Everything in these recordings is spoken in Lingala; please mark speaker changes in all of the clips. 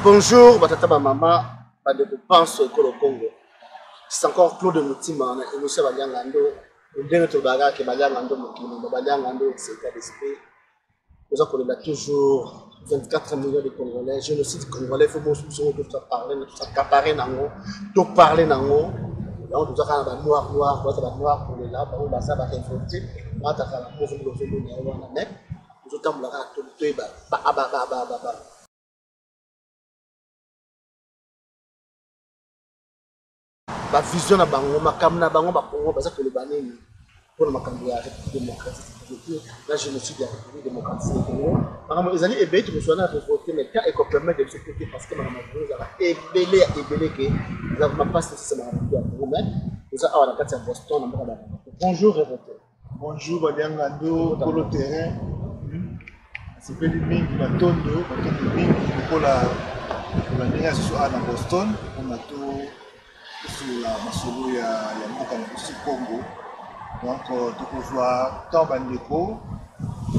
Speaker 1: Bonjour, Batata Maman, de pense que le Congo. C'est encore Claude Moutima, et monsieur Baliangando, le dernier Tobaga qui est Baliangando, Baliangando, c'est état d'esprit. Nous avons toujours 24 millions de Congolais. Génocide congolais, il faut que nous parler, nous parler, donc nous avons noir, noir pour les là, pour les ça va révolter, nous avons la pauvre, nous avons la nous avons la ba vision na bango makambo na bango ba Congo baza ko le banini pour makambo ya République démocratique la génocide ya République démocratique du Congo makambo ezali ebé to so na révolter mais quand éco permettre de se côté parce que makambo za ebélé que nous avons pas c'est makambo ya Congo mais nous avons na kati ya Boston na mbaka bonjour révolté
Speaker 2: bonjour Baliangando pour le terrain c'est peu du mingi batondo mingi pour la ndenge soit na Boston on a tout sur la masolo ya mboka na biso Congo donc tokozwa tant bandeko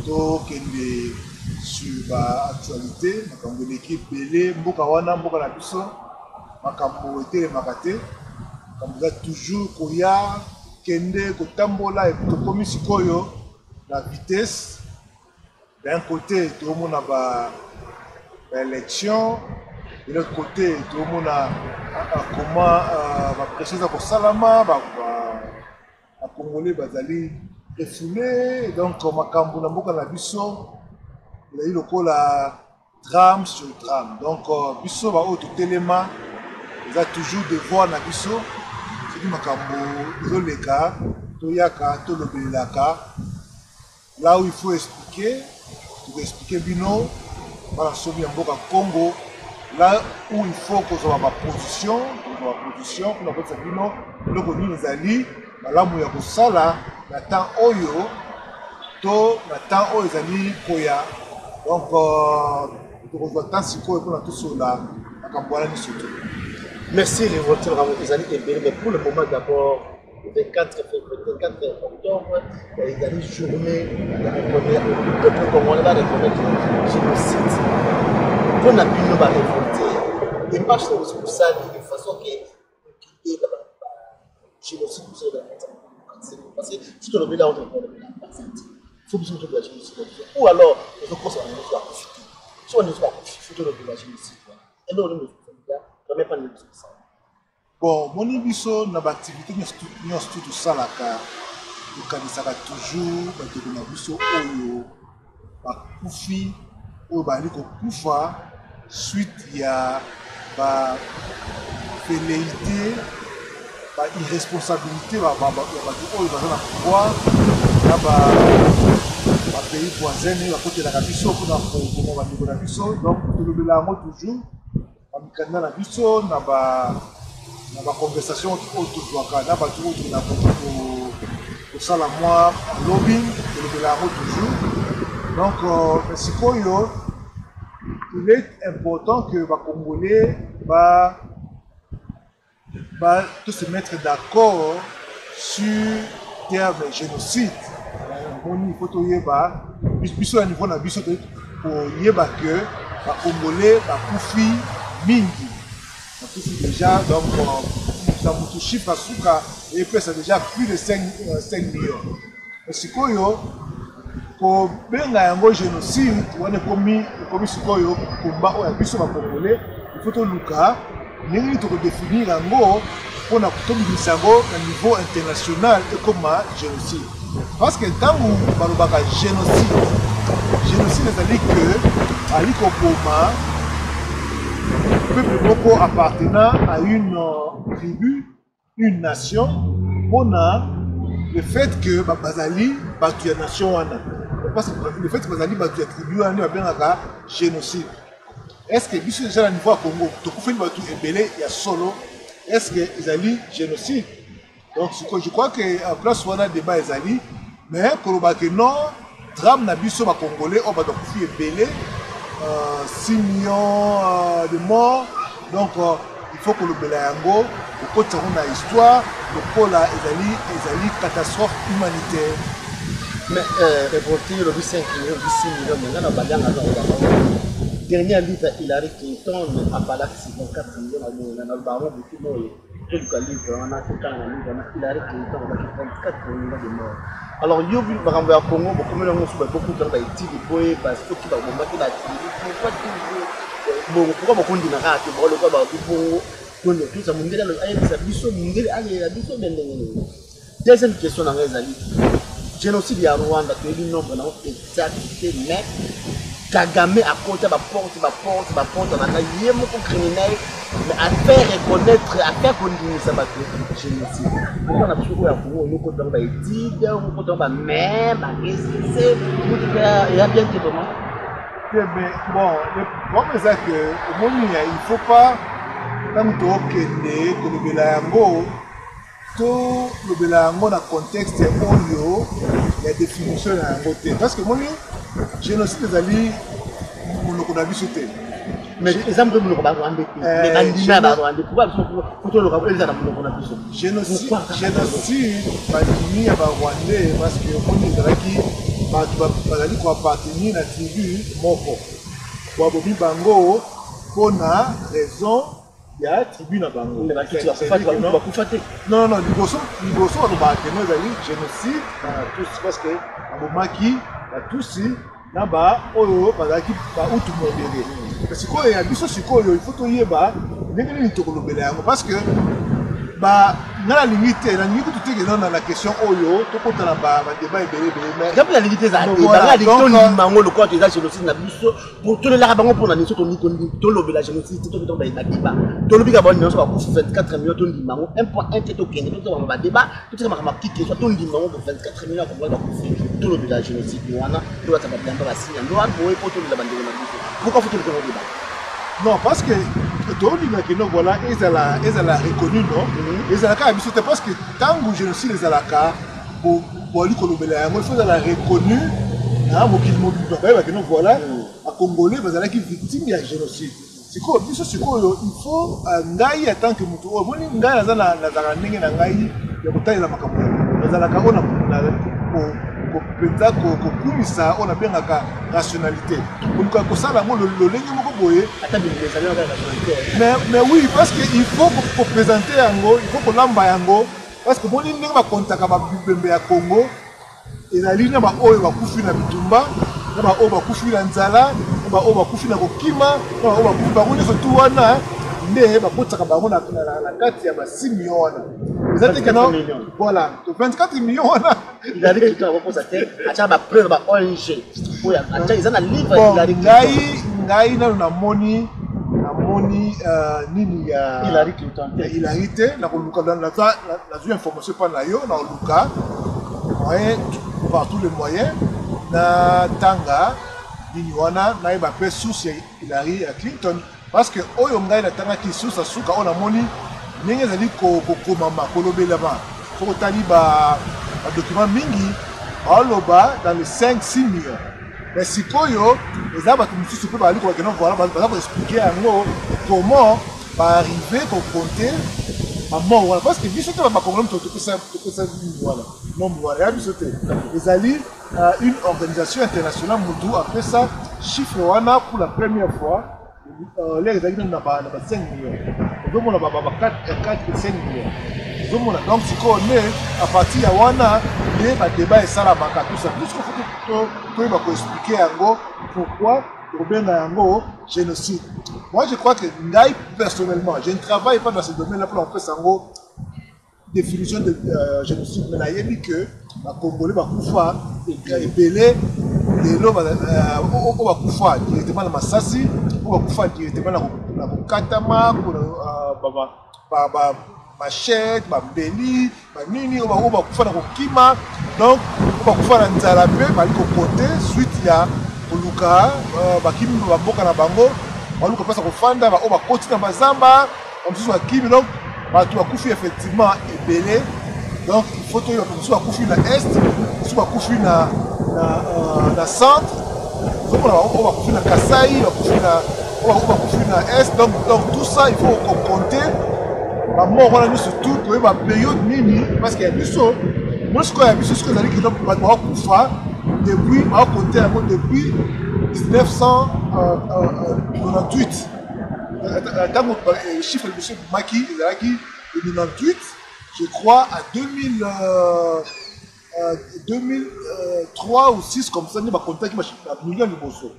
Speaker 2: tokende sur ba actualité makambo eleki ebele mboka wana mboka na biso makambo etelemaka te makambo eza toujours koya kende kotambola tokomi sikoyo na vitesse d'un côté toomona ba élection. De l'autre côté, tout le monde a comment va préciser pour Salama, à Congolais, Bazali, refoulé. Donc, Makambo Namboka na Bisso, il a eu le col à drame sur drame. Donc, Bisso va autre téléma, il a toujours des voix na Bisso. C'est du Makambo, Zoleka, Toyaka, Tolobelaka. Là où il faut expliquer, pour expliquer Bino, voilà, Sobi Mboka Congo. Là où il faut que soit ma position, pour la position, le connu les alliés, là où il y a ça na temps oyo, to na temps oyo les alliés koya. Donc, on voit tant si quoi pour la tout sur la campagne surtout.
Speaker 1: Merci révolté les alliés et mais pour le moment d'abord. Le 24 octobre, il y a une journée le peuple congolais va reconnaître le génocide. Pour la ville, va révolter. Et marche sur ça de façon que le génocide pour ça parce que tout le monde a entendu il faut que nous la génocide. Ou alors, nous pensons à nous faire profiter. Si on nous fait profiter de la génocide, et nous ne permet pas de nous ça.
Speaker 2: Bon, mon émission na activité nous tout ça là car nous connaissons toujours que na biso oyo ba kufi oyo ba liko kufa suite ya ba velléité ba irresponsabilité ba oyo ba na pouvoir na ba pays voisins ba côté la biso pour na ba na biso donc tout le la toujours en canada na biso na ba conversation autour de la pour ça la moi lobbying de la route toujours donc il est important que les Congolais va tous se mettre d'accord sur terme génocide. Il faut tout yeba biso à niveau na biso pour yeba que les Congolais va koufi mingi. Déjà, donc, ça vous chiffre à Souka et puis c'est déjà plus de 5 millions. Mais si vous avez un génocide, vous avez commis combat au Abisso Congolais, il faut que nous définir un mot pour nous au niveau international et comme génocide. Parce que quand vous parlez de génocide, c'est-à-dire que à l'Ikoboma, le peuple Boko appartenant à une tribu, une nation, on a le fait que Bazali battu la nation, parce que le fait que Bazali battu la tribu, on a bien un génocide. Est-ce que Bissou déjà à niveau Congo, tout fait battu et belé, il y a solo, est-ce que Bazali génocide? Donc je crois qu'en place on a débat Bazali, mais pour le non, drame na Bissou Congolais, on va donc faire belé. 6 millions de morts, donc il faut que le Belayango, le côté de la histoire, le pôle est une catastrophe humanitaire.
Speaker 1: Mais révolter le 5 millions, 6 millions, maintenant, on va dernier livre Hillary Clinton appelé 54 millions dans le baron de tout le monde. Tout le livre, on a tout le livre, Hillary Clinton a 24 millions de morts. Alors, il y a eu par exemple au Congo, beaucoup de gens études et parce que tout va bombarder la télé. Pourquoi beaucoup de gens ratent, pourquoi le quoi va tout tout ça, mon gars, ça biso, mon gars, allez, la biso, deuxième question dans les alliés. Génocide à Rwanda, tu es le nombre exact, mais Kagame a porté ma porte, on a un criminel, mais à faire reconnaître, à faire continuer ça, génocide. Pourquoi on a toujours à vous, nous comptons les études, nous comptons même, il y a bien que comment.
Speaker 2: Bon, le problème c'est que, il ne faut pas, tant que le Bélango, tout le Bélango dans le contexte Oyo, il y a des définitions dans le côté. Parce que moi, génocide des alliés, on a vu sauter.
Speaker 1: Mais exemple, nous avons rwandais. Les candidats dans rwandais. Pourquoi nous avons
Speaker 2: génocide, bandini à rwandais parce que on est appartenir à la tribu Moko. Pour Bobi Bango, on a raison. Il y a tribu na bango. Non, non, il faut génocide tous parce que Abomaki a tous là-bas, oyo bazaki ba utu modéré. Parce que il y a biso sikoyo, il faut to yeba ndenge ni tokolobela yango parce que ba na la limite tout est dans la question oyo to kotala ba débat ebele mais
Speaker 1: comme la limite ça la limite mango le côté ça génocide na biso pour tout le la bango pour na niso to lobela génocide to ba débat to lobika ba nyonso ba ku 24 millions to ndi mango 1.1 to kende to ba débat tout ça ma kiki soit to ndi mango pour 24 millions pour ba ku to lobela génocide wana to ba ta ba ba sinya ndo an boye pour to la bande na biso pourquoi faut-il que on débat.
Speaker 2: Non, parce que voilà, ils ont reconnu, non? Ils ont reconnu, parce que tant que je suis les alaka, pour lui, il faut la reconnu, voilà, à Congolais, ils ont victime de génocide. C'est quoi, il faut ngaï en tant que moutou. Moi, ngaï, la ngaï, on a bien la rationalité. Mais oui, parce qu'il faut présenter Yango, il faut qu'on l'amba Yango, parce que mon ligne va contacter à Congo, et la ligne va couper na Bitumba, va couper na Nzala, va couper na Kokima, va couper surtout wana, mais va couper na carte ya 6 millions. Voilà, 24 millions.
Speaker 1: Il a dit que tu as proposé à la preuve de ONG. Ils ont un livre.
Speaker 2: Ngai na moni nini ya
Speaker 1: Hillary Clinton.
Speaker 2: Hillary te na koluka dans la information pas na yo na luka moyen par tous les moyens na tanga nini wana na ba pe source Hillary Clinton parce que oyo ngai na tanga ki source suka on a moni ndenge ezali komama kolobela ba faut tali ba document mingi aloba dans les 5-6 millions. Mais si koyo les abats tout se peut aller quoi que non voilà pour expliquer à nous comment va arriver qu'on compter à mort voilà parce que biso te ba problème tout ça voilà non voilà biso te les alliés une organisation internationale mutu a fait ça chiffre wana pour la première fois les alliés na ba 5 millions donc on a ba 4-5 millions donc si on est à partir de wana il y a débat et ça la banque tout ça tout ce qu'il faut expliquer pourquoi problème yango génocide. Moi je crois que Ngaï personnellement je ne travaille pas dans ce domaine là pour en faire sango définition de génocide mais là il dit que la Congolais va pouvoir épeler les lots va pouvoir directement dans Masasi va pouvoir directement dans Katama machette, bambeli, banini, on va faire un kima, donc on va faire un nzalape, on va côté suite il y a oluka, bakimi baboka na bango, on va passer au fanda, on va continuer dans bazamba, on va kimi donc va tout couper effectivement et belé, donc il faut que on va couper na est, on va couper na centre, donc on va couper na Kasai, on va couper na est, donc tout ça il faut compter. Mort on a surtout que ma période mini parce qu'il y a des choses moi ce qu'il y a des choses que j'allais que donc pas pouvoir depuis, depuis 1998. Le chiffre de M. Maki, il a dit 98, je crois, à 2003 ou 2006, comme ça, il y a un contact qui a million de bosso.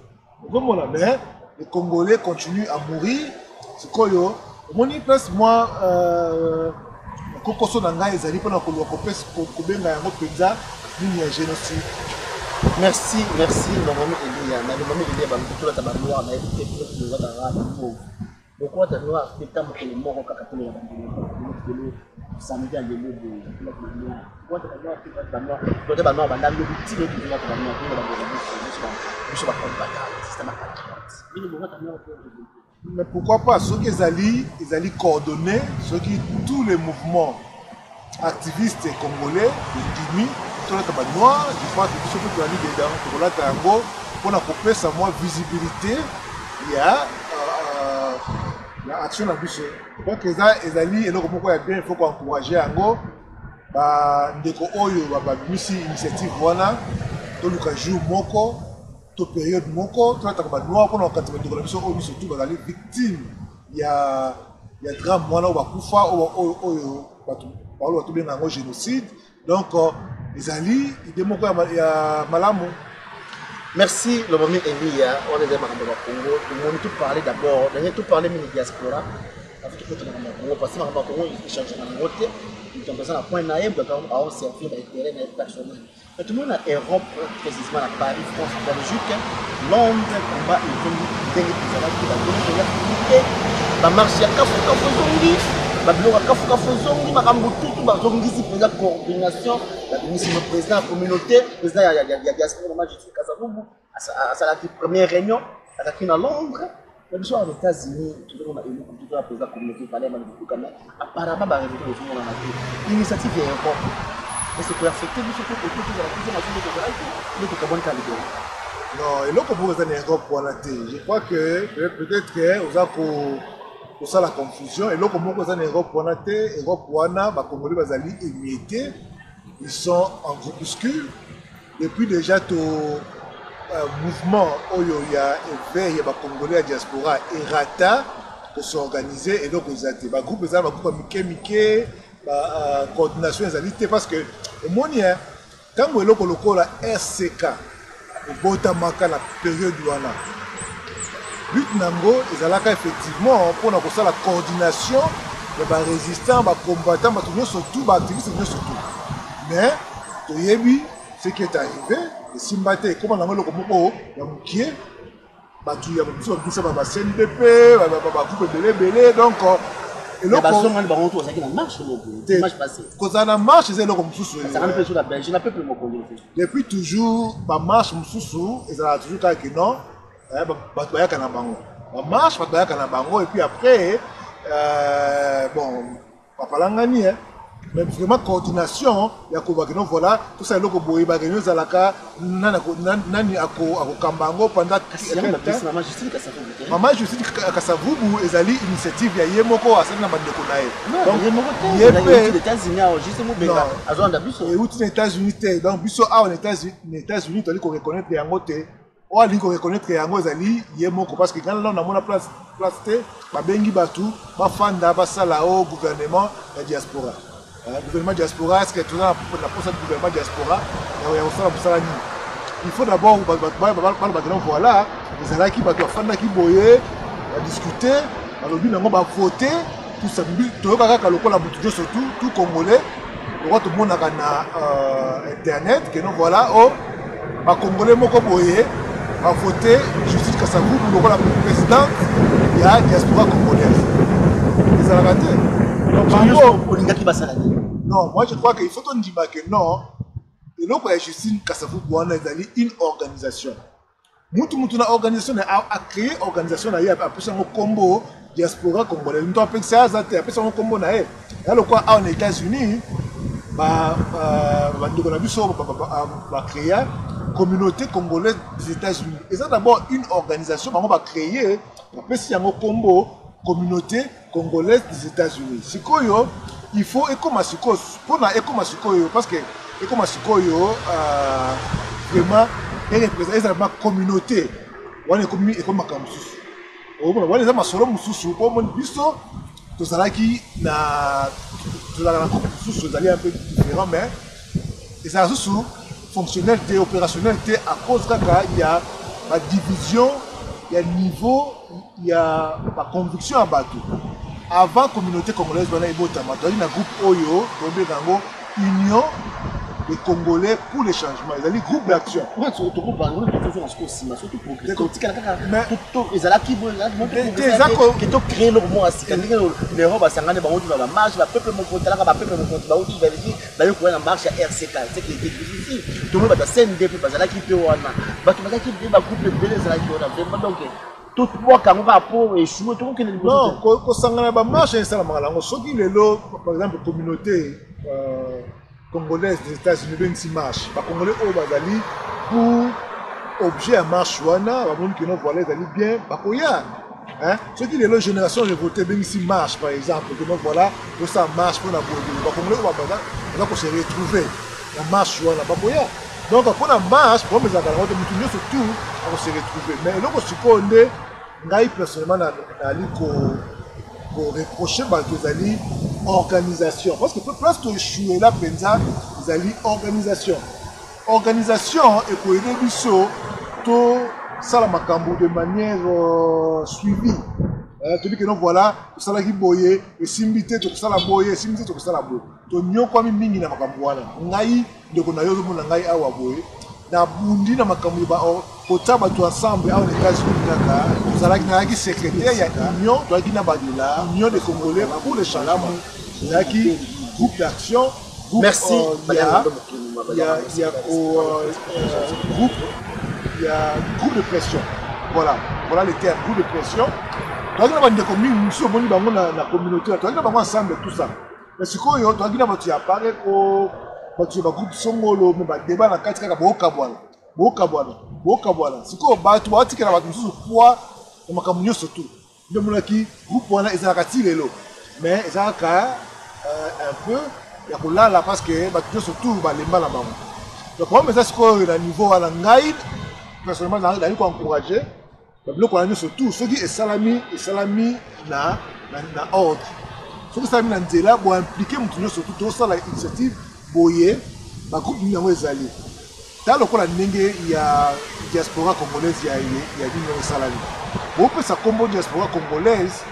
Speaker 2: Mais les Congolais continuent à mourir. C'est quoi, yo? Mon place, moi, Kokoso Nanga, ils allaient pendant que l'on compèse pour Kobenga, un autre pizza, il y a un génocide.
Speaker 1: Merci, le moment Elia. Le moment Elia, tout le temps, on a été plus de l'autre. Pourquoi tu as fait tant que le mort au cacatouille à l'anglais? Samedi à l'élo de pourquoi tu as fait tant que le mort à l'anglais? Tu as fait tant que le mort à l'anglais.
Speaker 2: Mais pourquoi pas? Ceux qui allaient coordonner, tous les mouvements activistes congolais, les Dimi, tout le temps noir, je crois que ceux qui ont dit dedans, pour la tango, pour couper sa moins visibilité, il y a l'action à boucher. Je crois que les alliés, et donc pourquoi il faut encourager Ango, ndeko oyo babimisi initiative wana, to luka jour moko. Période moko tu as noir pour quand tu vas surtout dans les victimes il y a drame moi là on va kufa au bien génocide donc les alliés ils démontrent il y a malamu.
Speaker 1: Merci le moment Elia on est dans le Congo on tout parler d'abord on tout parler de diaspora parce que Congo parce que le Congo il change en côté ils ont besoin d'un point naïf de on servir d'intérêt personnel. Mais tout le monde a Europe, précisément à Paris, France, Belgique, Londres, combat, ils ont des la marche à Kafouka-Fozongi, la Kafouka-Fozongi, ma Ramboutoutou, ma Zongi, président de coordination, la ministre président de la communauté, président il y a Gaspard, moi je suis Kazaboubou, à la première réunion, à la à Londres. Même chose aux États-Unis, tout le monde a élu tout la président de la communauté, apparemment, l'initiative est Europe. Mais c'est pour affecter nous surtout autour de la consommation de la
Speaker 2: non, et là, pour vous Europe pour la télé, je crois que peut-être que vous avez pour ça la confusion. Et là, pour vous Europe pour la télé, Europe pour la Congolais bazali émiettés, ils sont en groupuscule. Depuis déjà tout mouvement où il y a il y a Congolais à diaspora et Rata pour s'organiser et donc vous avez des groupes, des groupes Mickey. Coordination des alliés parce que au monde quand vous avez la RCK au Botamaka la période où on a but nango ils allaient effectivement pour la coordination de résistants, combattants, surtout activistes surtout mais ce qui est arrivé le Simbate comment on a le combo il y a CNDP donc et là,
Speaker 1: marche c'est
Speaker 2: depuis toujours, la marche, ils ont toujours dit que non, la marche, et puis après, bon, papa Langani, mais vraiment coordination, il y a voilà, tout ça, il y a nani ako kambango pendant maman Justine Kasavubu ezali initiative ya yemoko asali na bandeko na ye donc
Speaker 1: les États-Unis justement benga azonda biso
Speaker 2: et aux États-Unis donc biso a aux États-Unis toli ko reconnaître yango te o ali ko reconnaître yango ezali yemoko parce que quand là on a mona place te babengi batu bafanda basala au gouvernement ya diaspora. Le gouvernement diaspora, est-ce que tout ça la poste du gouvernement diaspora, il faut d'abord voilà, les alliés qui discuter, voter, tout ça, surtout tout Congolais, tout le monde a internet, que nous voilà, les Congolais vont voter Justice Kassavou pour la présidente de la diaspora congolaise. Les alliés. Non, moi je crois qu'il faut qu'on dise que non. Et donc, Justine Kassavou Bouana est une organisation. Une organisation a créé une organisation qui a appelé un combo diaspora congolais. Nous avons ça, appelé un combo. En États-Unis, on a créé une communauté congolaise des États-Unis. Et c'est d'abord une organisation qui a créé un combo communauté congolaise des États-Unis. Sikoyo, il faut Ekomasiko, pour na Ekomasikoyo, parce que Ekomasikoyo, vraiment une communauté. On est comme un campus. On est dans solo mususu pour mon biso. Tout ça là qui na tout ça là mususu c'est un peu différent mais et ça sous fonctionnalité opérationnalité à cause qu'il y a la division, il y a niveau, il y a la conviction à bateau. Avant la communauté congolaise, il y a un groupe Oyo, Union des Congolais pour les changements. Il y a un groupe d'action.
Speaker 1: Surtout pour créer leur mot à ce les robes à Sangane, la marche, le peuple la marche à RCK. C'est qui est difficile. Tout le monde va s'aider pour que qui peut tout le monde a échoué, tout le monde
Speaker 2: non, quand Sangana marche, c'est la malango. Ceux qui par exemple, la communauté congolaise des États-Unis, ben si marche, les Congolais au Bazali pour objet à marche wana, les gens qui n'ont pas d'aller bien, bakoya. Hein? Ceux qui les générations de voter ben si marche par exemple, que voilà, pour ça marche pour la bourgeoisie. Les Congolais au Bazali, on va se retrouver la marche wana, bakoya. Donc, quand on marche, pour les agalons, on surtout, on se retrouver. Mais là, je suppose que personnellement, pour reprocher les organisation. Parce que presque échouer là, ils allaient organisation. Organisation et pour aider l'ISO, tout ça de manière suivie. Tu dis que non, voilà, tout ça là qui boye, et simbité, tout ça là boye, simbité, tout ça là boye. Tu n'y a pas mis mingi na makambuana. Ngai, de qu'on a eu le monde ngai awa boye. Na bundi na makambu ba kota ba tu ensemble aux États-Unis kaka. Tout ça là qui n'a qui secrétaire, il y a union, tu as dit na badila, union des Congolais pour les changements. Il y a qui groupe d'action.
Speaker 1: Merci.
Speaker 2: Il y a groupe de pression. Voilà les termes, groupe de pression. Tu as dit que la communauté, tu as dit que ensemble tout ça. Mais ce qu'on a dit que tu as parlé au groupe Songolo, mais débat dans le cadre de Bokabwana. Ce qu'on a dit que tu as dit poids de ma communauté surtout. Le groupe est un mais ils ont un peu, il y a là parce que surtout les mal à maman. Donc, comme ça, c'est niveau à la ngaïd, personnellement, il a encouragé. Donc, on a surtout ceux qui sont salami na ordre. Ceux qui sont salami na là pour impliquer surtout tout ça, l'initiative boyer, ma groupe nous avons allé. Dans le cas il y a diaspora congolaise, il y a une salami. Bon, peut ça combo diaspora congolaise.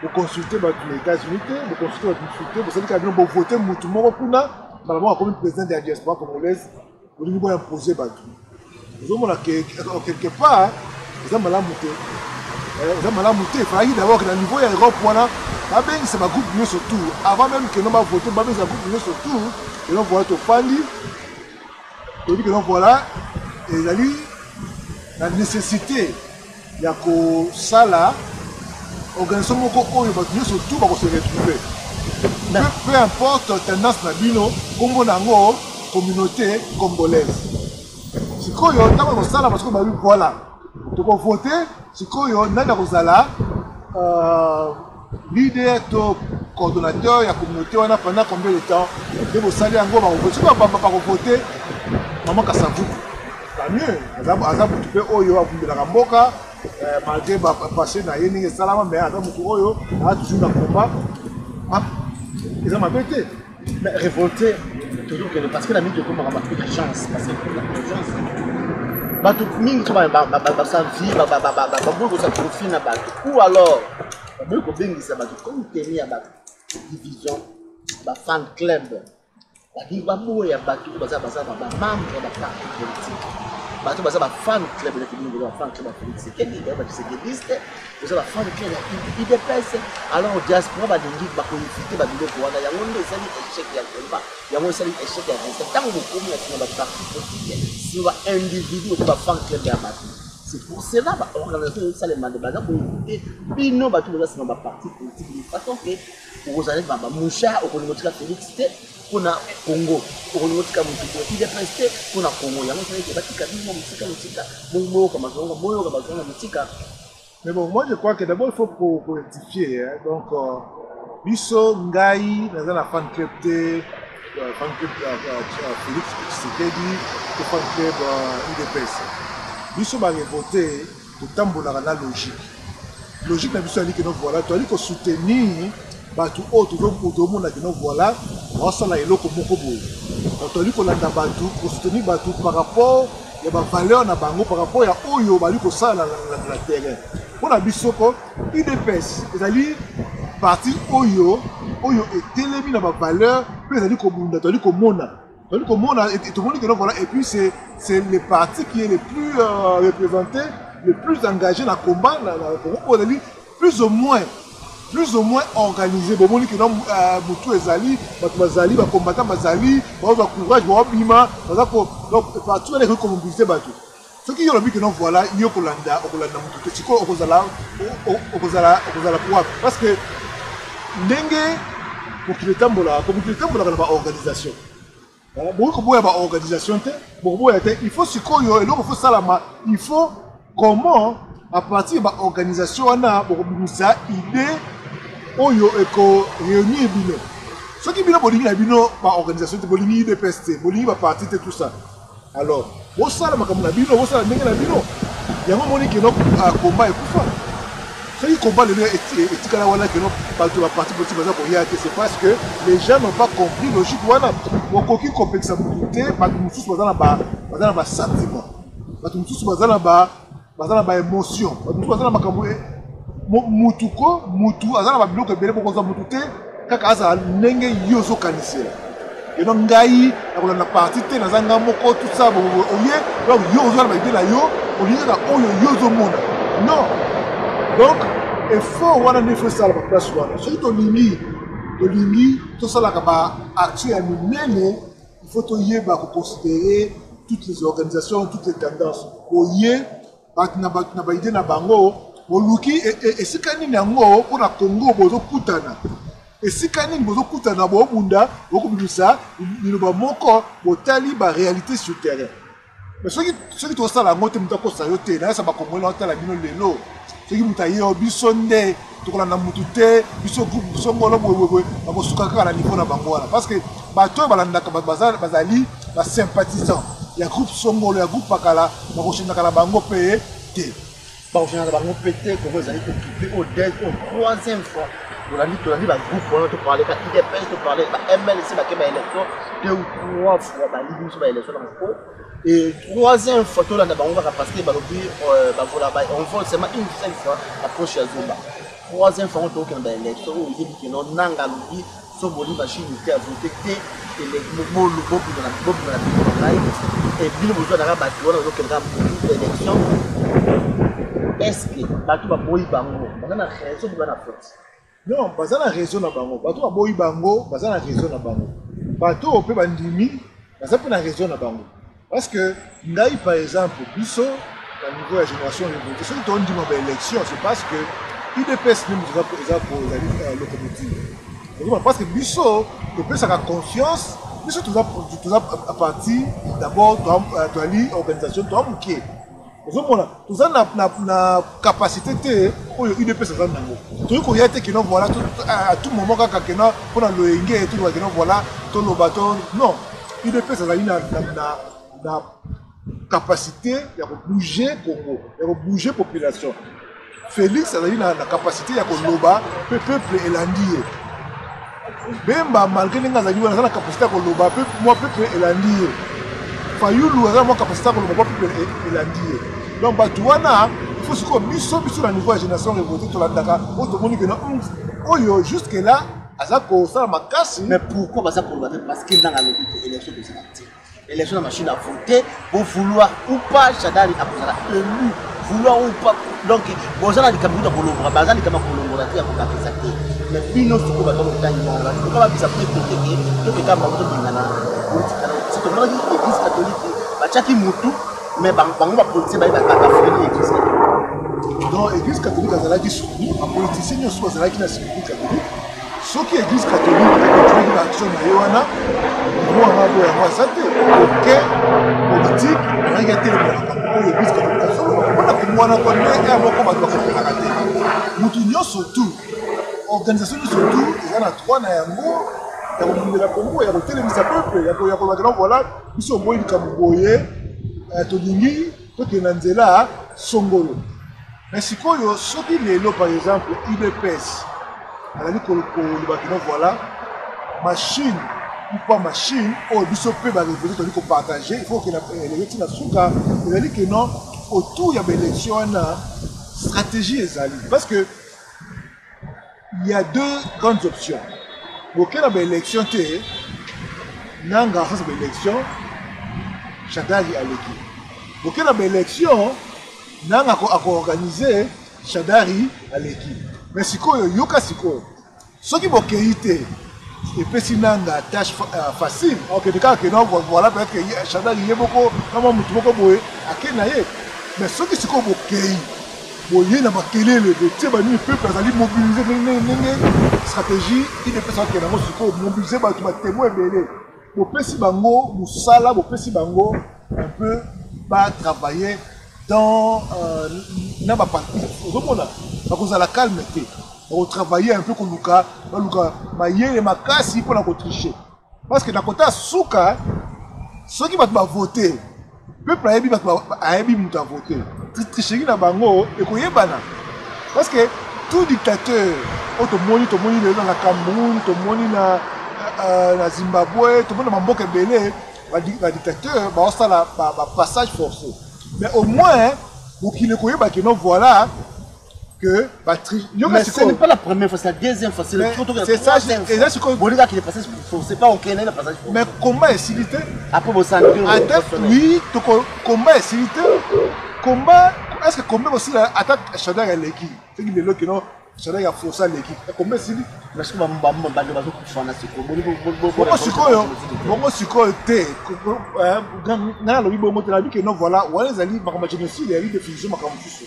Speaker 2: Vous consultez les États-Unis, vous consultez vous savez qu'il y a voter tout le monde pour comme président de la diaspora congolaise, vous devez imposer tout. Vous avez quelque part, vous avez mal monté. Vous avez mal monté. Il fallait d'abord que le niveau est Europe, c'est ma groupe mieux surtout. Avant même que nous avons voté, c'est ma groupe mieux surtout. Et donc voilà, tu fandi. Tu dis que donc voilà, et la nécessité, il y a que ça là. Organisation surtout pour se retrouver. Peu importe la tendance na bino, comme on a une communauté congolaise. Si vous avez un sala parce que voilà, tu peux voter. Si vous avez un leader, coordonnateur de la communauté, on a pendant combien de temps? Vous savez en gros, si vous n'avez pas voté, maman Kassavou. Tant mieux. Tu peux de la Ramboka. Malgré passer dans les salama, mais avant Moutouro, a toujours la combat. Ils ont m'appelé.
Speaker 1: Mais révolté, toujours que parce que la mise de combat a plus de chance. Parce que la chance. Batou Ming, ça vie, ça profite na batou. Ou alors, ça va comme tenir à division, fan club. Il va mourir à batou, ça va membre de la partie politique. Bato baza ba fan club de Kibingo, ba fan club politique. C'est quel idée ba c'est que liste, vous avez fan club il dépasse. Alors diaspora ba dingi ba ko inviter ba biloko wana ya ngombe sali échec ya komba. Ya ngombe sali échec ya reste. Tant que comme ya ba parti politique, si ba individu ba fan club ya bato. C'est pour cela ba organisation ça les mandats ba ko inviter bino ba tout ça ba parti politique de façon que vous allez ba moucha au Congo Félix pour na Congo pour nous tika mutuko il est resté pour na Congo yango c'est que batika bimo mutika bongo kama zonga mutika.
Speaker 2: Mais bon, moi je crois que d'abord il faut rectifier, hein. Donc biso ngai dans la fan club fan club Félix Tshisekedi to fan club UDPS biso ba voter totambolaka na logique na biso ali que nous voilà to ali ko soutenir bato oyo tozomona ke no voilà baosala eloko moko boye to ali kolanda bato kosoutenir bato par rapport ya bavaleur na bango par rapport ya oyo bali kosala na terrain mpona biso ko UDPS ezali parti oyo etelemi na bavaleur mpe ezali kobunda toali komona et tout le monde que nous voilà et puis c'est le parti qui est le plus représenté le plus engagé dans le combat plus ou moins organisé bon que non mutu ezali bato bazali ba combattant bazali ba courage ba bima baza ko donc partout les recommobiliser bato ce qui est le but que nous voilà yo kolanda mutu tiko okozala quoi parce que ndenge pour qu'il tambola na ba organisation organisation il faut ce il faut comment à partir de l'organisation on a ça idée oyo eko réunir bino ce qui bino bolingi na bino ba organisation te bolingi de peste bolingi ba parti tout ça alors bo sala makambo na bino bo sala ndenge na bino yango moni que no combat ekufa ce qui combat le etikala wana que no parti ba parti politique baza ko yaka c'est parce que les gens n'ont pas compris logique wana bokoki complexe te bato mususu baza na ba sentiment bato mususu baza na ba émotion bato mususu baza na makambo mutu aza na ba biloko ebele bokozwa mutu te kaka aza ndenge yo ozokanisela eno ngai nakolanda parti te naza nga moko tout ça oye donc yo ozwa na baide na yo olingi kaka oyo yo ozomona non donc effort wana nde faut esala baplace wana soki tolingi tosalaka baaction ya minene il faut toyeba koconsidérer toutes les organisations toutes les tendances oye bato na baide na bango boluki esika nini yango mpona Congo bozokutana esika nini bozokutana bobunda bokobimisa liloba moko botali baréalité sur terrain mais soki tosala yango te moto akosa yo te nayesa bakongoli otala bino lelo soki moto aye biso nde tokolanda mutu te biso groupe biso ngolo boye bakosuka kaka na niveau na bango wana parce que bato oyo balandaka bazali basympathisant ya groupe songolo ya groupe pakala bakoshendaka na bango mpe te
Speaker 1: bakoshendaka na bango mpe te kongo ezali occupé au troisième fois tolandi bagroupe wana toparle ka IDPS toparle ba MLC bake baélection 2 ou 3 fois balindi biso baélection nango et troisième fois tolanda bango kaka parce que balobi on vole seulement une seule fois approche ya Zumba troisième fois on tokende baélection oyo oyebi ke no nanga alobi so boli machine te a voté te bobima na bino na ngai et bino bozwanaka bato wana ozokendaka élection est-ce que bato baboyi bango baza na raison boba na force
Speaker 2: non baza na raison na bango bato baboyi bango baza na raison na bango bato mpe bandimi baza mpe na raison na bango parce que ngai par exemple biso na niveau ya génération révolté soki tondima baélection c'est parce que UDPS nde moto eza kozali locomotive parce que biso topesaka confiance biso toza parti d'abord toali organisation toa moke ozomona toza na capacité te oyo UDPS aza nango toyi koya te keno voilà à tout moment kaka kena mpona loyenge toloba keno voilà toloba to non UDPS azali na capacité ya kobouger Congo ya kobouger population Félix azali na capacité ya koloba mpe peuple elandi ye Bemba malgré ndenge azali wana aza na capacité ya koloba mpe mwa peuple elandi ye Fayulu aza mwa capacité ya koloba mwa peuple elandi ye donc bato wana il faut sikoyo biso na niveau ya génération révoltée tolandaka oyo tomoni kena oyo jusque là aza kosala makasi
Speaker 1: mais pourquoi baza koloba te parce que ndanga alobi ke élection tozala te élection na machine à voter pour vouloir ou pas Chadali akozala élu vouloir ou pas donc bozala likambo ya kolongola baza likambo ya kolongola te ya kokapesa te mais bino sikoyo bato motangi pourquoi babisa mpe peteke topeka bango tobingana politique na si tomonaki église catholique batiaki mutu mais bango bapoliticien baye bakafreni église catholique
Speaker 2: donc église catholique azalaki soutenu bapoliticien nyonso bazalaki na soutenu catholique soki église catholique akontinaki na action na ye wana wana boya yango aza te oke politique azalaki atelemela makambo oyo église catholique azoloba mpona komwana ko ndenge ya moko bato bakopelaka te mutu nyonso tu organisation nyonso tu eza na droit na yango ya komundela Congo ya kotelemisa peuple ya kolobaka voilà biso boyi likamboye tolingi tokenda nzela songolo mais sikoyo soki lelo par exemple UDPS azali kolobaka voilà machine ou pas machine oyo biso mpe barévolution tozali kopartage il faut que eleki na suka ezali ke non autour ya baélection wana stratégie ezali parce que il y a deux grandes options. Pour la élection, nanga face à l'élection, Chadari à l'équipe. Pour la élection, nanga a organisé Chadari à l'équipe. Mais si quoi yoka si quoi, ce qui va qualité et puis si nanga tâche facile. Ok, des cas que non voilà peut-être que Chadari y est beaucoup, comment mutu beaucoup boé à kenaye. Mais ce qui si quoi va qualité boye na makelele de tie bani peuple azali mobiliser nenge stratégie il est ça que na siko mobiliser ba témoin belé bopesi bango musala bopesi bango un peu ba travailler dans na ba parti ozomona bakoza la calme te on travailler un peu koluka baluka mayele makasi pour la tricher parce que na kota suka ceux qui va voter peuple ayebi mutu a voter tricherie na bango ekoyebana parce que tout dictateur otomoni lelo na Cameroun tomoni na Zimbabwe tomoni na mboka ebele ba dictateur baosala ba passage forcé mais au moins bokile koyeba que non voilà que
Speaker 1: mais ce n'est pas la première fois, c'est la deuxième fois, c'est le
Speaker 2: c'est ça, et là c'est quoi
Speaker 1: Bolida qui est passé c'est pas aucun le passage forcé.
Speaker 2: Mais combat est silité
Speaker 1: après vos santé
Speaker 2: oui combat est silité combat est-ce que combat aussi attaque Chadar à l'équipe c'est qu'il est là que non Chadar a forcé l'équipe combat est silité
Speaker 1: parce que bamba bazo kufana siko
Speaker 2: bongo siko te na lobi bongo te la bi que non voilà wala zali makamba génocide ya définition makamba fuso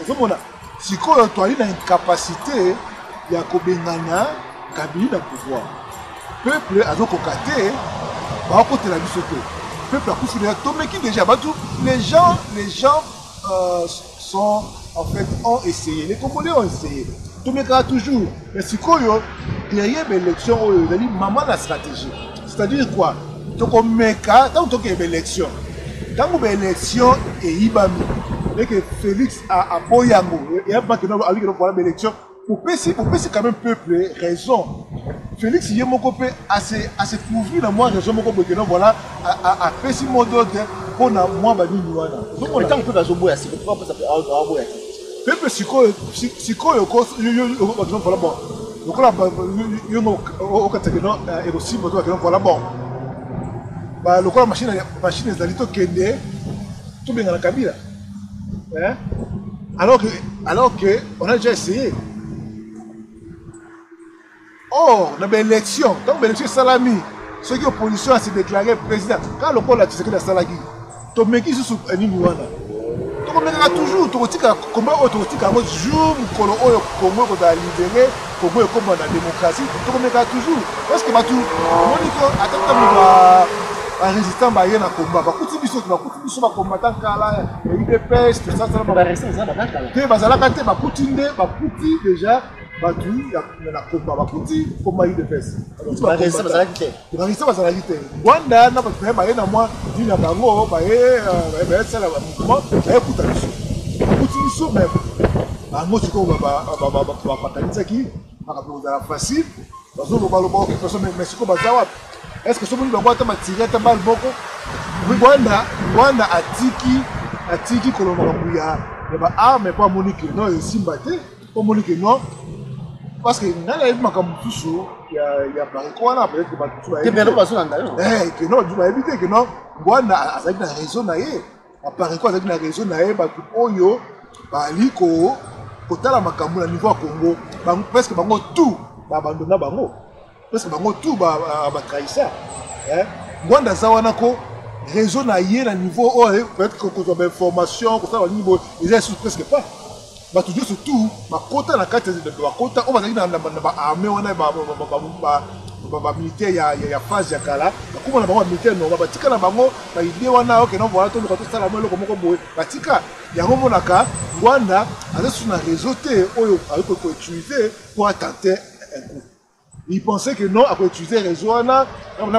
Speaker 2: ozomona sikoyo toali na incapacité ya kobengana Kabila na pouvoir peuple azokoka te bakotela biso te peuple akufi deja tomeki déjà batu les gens sont en fait ont essayé les Congolais ont essayé tomeka toujours mais sikoyo derrière l'élection oyo ezali maman la stratégie c'est-à-dire quoi tokomeka tant toke élection tango élection eyibami et que Félix a Boyango et a pas que nous allons voir l'élection pour passer quand même peuple raison Félix y est mon copain assez couvrir dans moi raison mon copain que nous voilà à passer mon d'autre pour na moi bani nuana
Speaker 1: donc tant que bazo boya c'est pourquoi ça peut boya
Speaker 2: peuple siko yo voilà bon donc là yo no au catégorie et aussi moto que voilà bon bah le quoi machine ezalito kende tout bien dans la Kabila. Hein? Alors que on a déjà essayé. Or, dans l'élection, quand l'élection salami, ceux qui ont opposition à se déclarer président, quand le pôle a dit que la salagi, tu mets qui sous un niveau tu mets toujours, tu dis comment automatique à jour, Congo va libérer, Congo est comme dans la démocratie, tu mets toujours. Parce que tu un résistant ba yena combat ba kuti biso ba combattant kala UDPS tout ça
Speaker 1: ba résistant ba kala
Speaker 2: te bazala kate ba kuti déjà ba tu ya na combat ba kuti combat UDPS
Speaker 1: ba résistant
Speaker 2: bazala kite Rwanda na ba yena moi dina bango ba sala ba mouvement ba kuta biso même bango siko ba patanisa ki ba bazala facile bazo lo personne mais siko bazawa. Est-ce que ce monde va être tiré ta balle beaucoup? Rwanda atiki Kolomabouya. Mais pas Monique, non, et Simbaté, pas Monique, non. Parce que dans la vie, il y a Barikouana, peut-être que tu vas éviter. Que non, tu vas éviter que non. Rwanda a une raison naïe. À Barikouana, a une raison naïe, Oyo, Baliko, Kotala Makamou, à niveau Congo, presque tout, abandonné Bango. Parce que bango tout ba trahir hein Rwanda zawana ko réseau na yé na niveau peut-être que ko ba information ko ça niveau ils est presque pas ba toujours surtout ba kota na carte de ba kota on va dire na ba armée wana ba militaire ya phase ya kala ko na bango militaire no ba tika na bango ba idée wana OK non voilà tout le côté ça la melo ko boye ba tika ya ngo monaka Rwanda avec sur na réseau té oyo avec ko utiliser pour attenter un coup. Ils pensaient que non, après utiliser les réseaux, on a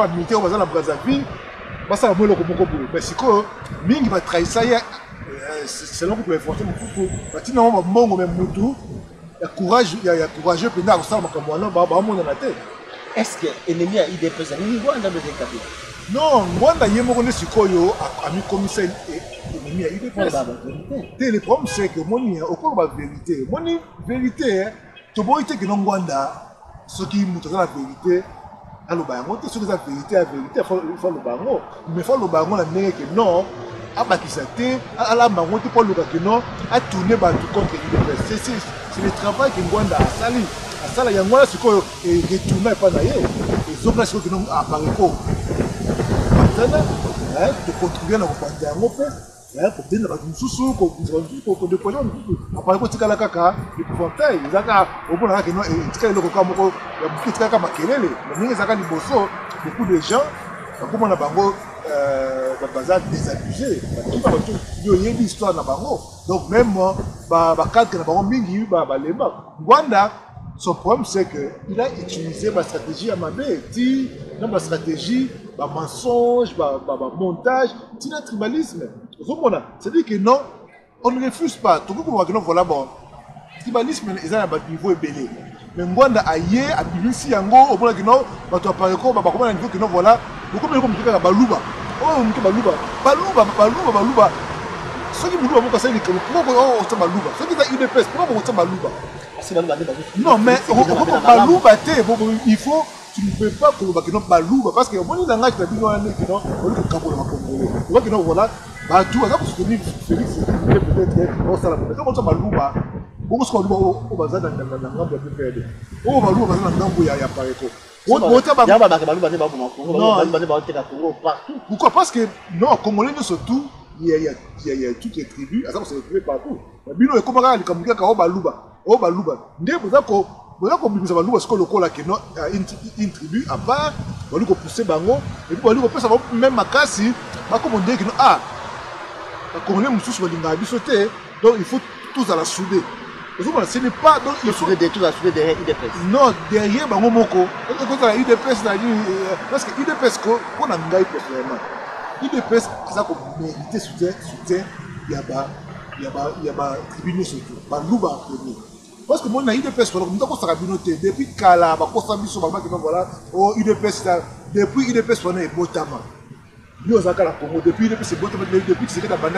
Speaker 2: des militaires au Brazzaville, ça va le mais c'est quoi, Ming va trahir ça, c'est là que tu vas affronter mon couple. Maintenant, on va monter même Moutou, il y a courage, il y a courageux, puis là, on s'en va comme moi, on monte dans la tête.
Speaker 1: Est-ce que l'ennemi a IDP, ça n'est pas un homme de capé?
Speaker 2: Non, moi, je suis un commissaire ennemi à IDP. Le problème, c'est que moi, il y a aucune vérité. Moi, la vérité, tu vois que non, Rwanda, ceux qui montrent la vérité, alors, ceux qui ont la vérité, il faut le bango. Mais il faut le bango, la nègre que non, à Bakisate, à la bango, pour le non, à tourner contre l'IDP. C'est le travail que Rwanda a sali. À ça, il y a moi, c'est quoi, retourner pas d'ailleurs. Les autres, c'est quoi, apparaît quoi. Tu contribues à la repartir à mon père, pour bien la sous pour déployer un peu. Après, quand tu as la caca, il faut faire il y a au bout de la caca, il y a beaucoup de caca maquillés, beaucoup de gens, comme on a bango, bazar désabusé. Il y a une histoire dans bango. Donc, même moi, cadre que bango mingi, Rwanda, son problème, c'est qu'il a utilisé ma stratégie à ma bête. Ma stratégie, ma mensonge, ma montage, c'est un tribalisme. C'est-à-dire que non, on ne refuse pas. Tout le monde voilà bon. Le tribalisme, il a un niveau belé. Mais Rwanda a hier, à Bilissi, Yango, au point que non, tu as parlé comme un niveau que non, voilà. Beaucoup de gens ont Balouba. Oh, Balouba. Ceux qui me disent que c'est pourquoi on Balouba. Ceux qui ont une épaisse, pourquoi on Balouba. Non, mais Balouba, il faut. Tu ne peux pas que le Balouba parce que moi, il y a un gars qui a dit non, on voilà, tout ça pour soutenir Félix, peut-être, on s'en mais quand on Balouba, on se Balouba au bazar dans la gambe de perdre. Au Balouba dans la gambe, il y a pas écho. Pourquoi? Parce que non, Congolais surtout, il y a toutes les tribus, ça se retrouve partout. Bino est comme un gars qui a Balouba. Voilà comme nous avons ce que le col a une tribu à part, on va pousser bango et puis on va passer même ma casse, comme on dit que ah, comme on est sous le donc il faut tous à la souder. Ce n'est pas donc il faut tous à la souder derrière IDPS. Non, derrière bango moko. Quand la IDPS parce que IDPS qu'on a ngaï personnellement. IDPS ça comme mérité soutien, il y a tribunaux surtout, Balouba premier. Parce que moi, je suis IDPS, depuis Kala, depuis IDPS, on est Botama. Nous, on a depuis IDPS, depuis que c'est la bande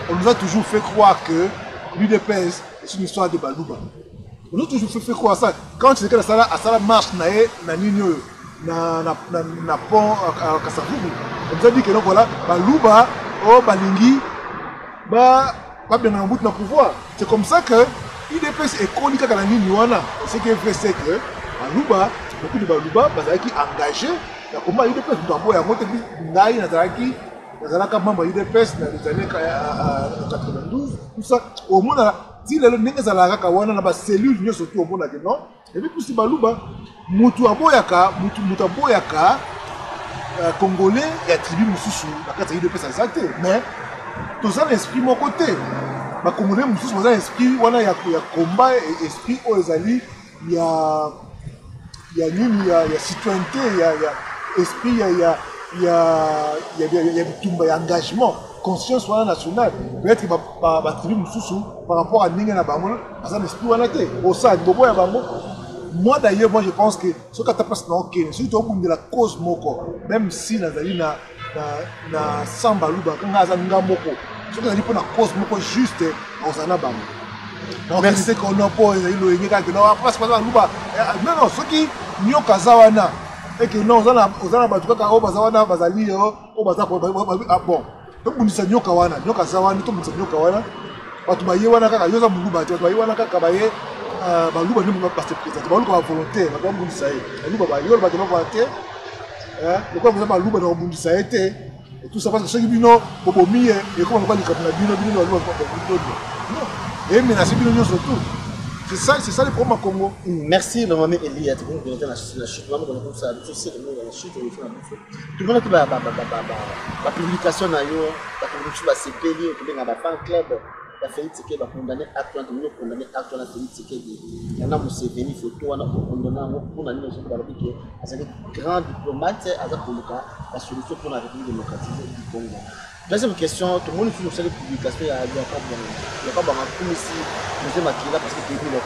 Speaker 2: on nous a toujours fait croire que l'IDPS est une histoire de Balouba. On nous a toujours fait croire ça. Quand c'est que ça marche, na pont à Kassavubu, on nous a dit que voilà, Balouba, Balingi, bien en bout de pouvoir. C'est comme ça que IDPS est connu comme la ligne Wana. Ce qui est vrai, c'est que Balouba, beaucoup de Balouba, qui engagé, comment IDPS doit avoir un autre Naï, Nazaraki membre IDPS dans les années 92, tout ça. Au moins, si les Nazaraki Wana n'a pas cellule, nous surtout au monde non. Et puis, si Balouba, Moutou Aboyaka, Congolais et attribué Moussou, la carte IDPS exacte. Mais, tout ça, l'esprit mon côté. Les Congolais ont un esprit, il y a combat et esprit aux alliés, il y a citoyenneté, il y a esprit, il y a engagement, conscience nationale. Peut-être qu'il va attribuer par rapport à Ninga Bango, à un esprit au sein de moi d'ailleurs, je pense que ce que tu as passé dans le Kenya, c'est au bout de la cause moko, même si Nazali na Sambalouba, quand Nazali na moko. Ce que pour la cause juste aux Anabam. Donc, c'est qu'on n'a pas non, ceux qui n'y ont qu'à Zawana, et que non, aux Anabam, aux Bazawana, Bazali, au Bazar, bon. Donc, on dit n'y a qu'à Wana, n'y a qu'à Zawana, tout le monde n'y a qu'à Wana. Tu vas y avoir un Yosa Mouba, tu vas y avoir un Kabaye, Balouba ne peut pas passer président. Balouba a volonté, Balouba a volonté. Le quoi vous avez Balouba dans le monde, ça a été. Et tout ça parce que ceux qui disent non, et comment on va dire que et menacer Bino surtout. C'est ça le problème à Congo.
Speaker 1: Merci, le moment Elie, tu peux nous donner la chute, tout le monde a la publication, la publication, la fan club. Félix Tshisekedi va condamner acte, on condamner acte à Félix Tshisekedi. Il y en a Museveni photo, on a condamné pour une grand diplomate, la solution pour la République démocratique du Congo. Deuxième question, tout le monde fait une publication, il y a pas comme ici, M. Makila, parce que il y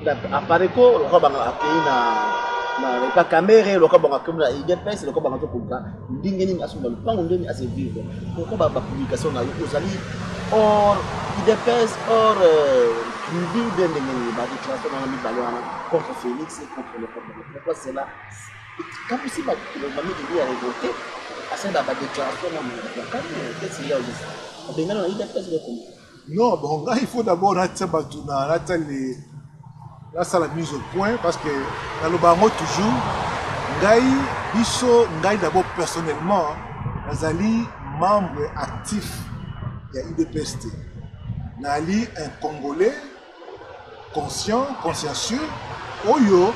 Speaker 1: a pas appareil, na caméra le kaba kamera IDPS le kaba ngato kuka ndingeni asumba lupango ndeni ase vivre pourquoi ba publication na yo ozali or IDPS or public de ndengeni ba déclaration na mi balwana contre Félix et contre le peuple pourquoi c'est là comme si ba le mami de a révolté à cette ba déclaration na mi qu'est-ce qu'il y a aussi bengana na IDPS le comment
Speaker 2: non bon là il faut d'abord là, c'est la mise au point parce que dans le bango toujours, Ngai d'abord personnellement, Nazali membre actif de l'IDPST. Nali un Congolais conscient, consciencieux, Oyo,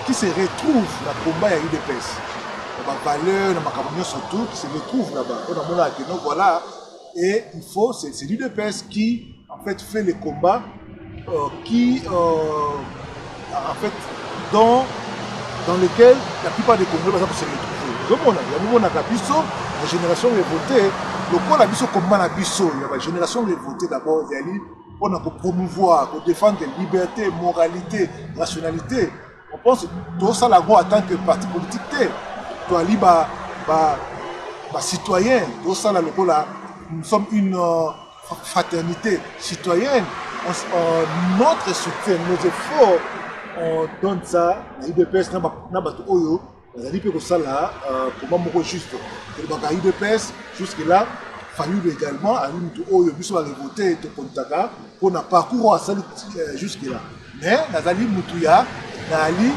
Speaker 2: qui se retrouve dans le combat de l'IDPS. Dans ma valeur, dans ma communion surtout, qui se retrouve là-bas. Donc voilà, et il faut, c'est l'IDPS qui en fait le combat. Qui en fait dans lequel la plupart des Congolais se retrouvent. La génération révoltée, le quoi la biso combat la biso, la génération révoltée d'abord pour promouvoir, pour défendre liberté, moralité, rationalité. On pense tout ça là en tant que parti politique, toi liba citoyen, tout ça là nous sommes une fraternité citoyenne. Notre soutien, nos efforts, on donne ça à l'IDPS, Oyo, comment juste. l'IDPS, jusque-là, fallu également, à l'unité Oyo, nous sommes voter pour un parcours jusque-là. Mais, Nazali Moutouya, Nali,